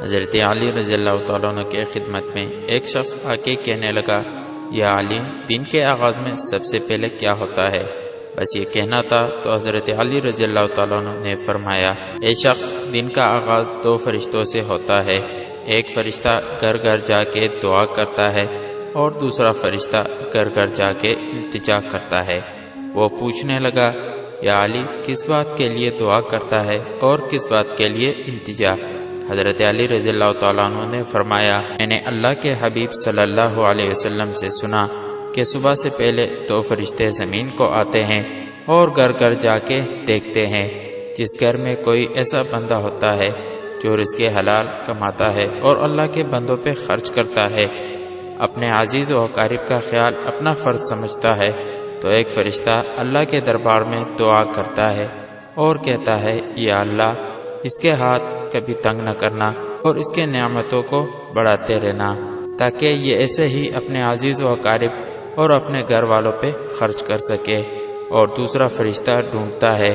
حضرت علی رضی اللہ تعالیٰ عنہ کے خدمت میں ایک شخص آ کے کہنے لگا، یا علی، دن کے آغاز میں سب سے پہلے کیا ہوتا ہے؟ بس یہ کہنا تھا تو حضرت علی رضی اللہ تعالیٰ عنہ نے فرمایا، اے شخص، دن کا آغاز 2 فرشتوں سے ہوتا ہے۔ ایک فرشتہ گھر گھر جا کے دعا کرتا ہے اور دوسرا فرشتہ گھر گھر جا کے التجا کرتا ہے۔ وہ پوچھنے لگا، یا علی، کس بات کے لیے دعا کرتا ہے اور کس بات کے لیے التجا؟ حضرت علی رضی اللہ تعالیٰ عنہ نے فرمایا، میں نے اللہ کے حبیب صلی اللہ علیہ وسلم سے سنا کہ صبح سے پہلے 2 فرشتے زمین کو آتے ہیں اور گھر گھر جا کے دیکھتے ہیں۔ جس گھر میں کوئی ایسا بندہ ہوتا ہے جو رزق حلال کماتا ہے اور اللہ کے بندوں پہ خرچ کرتا ہے، اپنے عزیز و اقارب کا خیال اپنا فرض سمجھتا ہے، تو ایک فرشتہ اللہ کے دربار میں دعا کرتا ہے اور کہتا ہے، یا اللہ، اس کے ہاتھ کبھی تنگ نہ کرنا اور اس کے نعمتوں کو بڑھاتے رہنا، تاکہ یہ ایسے ہی اپنے عزیز و اقارب اور اپنے گھر والوں پہ خرچ کر سکے۔ اور دوسرا فرشتہ ڈھونڈتا ہے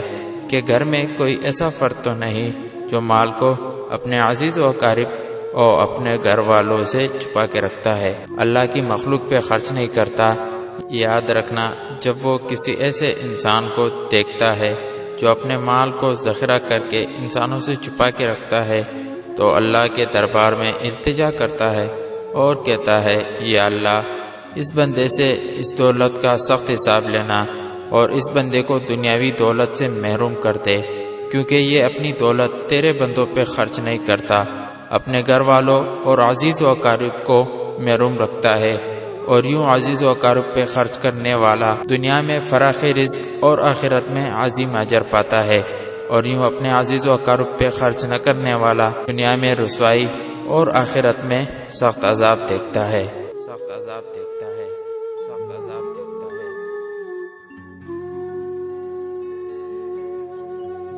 کہ گھر میں کوئی ایسا فرد تو نہیں جو مال کو اپنے عزیز و اقارب اور اپنے گھر والوں سے چھپا کے رکھتا ہے، اللہ کی مخلوق پہ خرچ نہیں کرتا۔ یاد رکھنا، جب وہ کسی ایسے انسان کو دیکھتا ہے جو اپنے مال کو ذخیرہ کر کے انسانوں سے چھپا کے رکھتا ہے، تو اللہ کے دربار میں التجا کرتا ہے اور کہتا ہے، یا اللہ، اس بندے سے اس دولت کا سخت حساب لینا اور اس بندے کو دنیاوی دولت سے محروم کر دے، کیونکہ یہ اپنی دولت تیرے بندوں پہ خرچ نہیں کرتا، اپنے گھر والوں اور عزیز و اقارب کو محروم رکھتا ہے، اور یوں عزیز و اقارب پہ خرچ کرنے والا دنیا میں فراخ رزق اور آخرت میں عظیم اجر پاتا ہے، اور یوں اپنے عزیز و اقارب پہ خرچ نہ کرنے والا دنیا میں رسوائی اور آخرت میں سخت عذاب دیکھتا ہے۔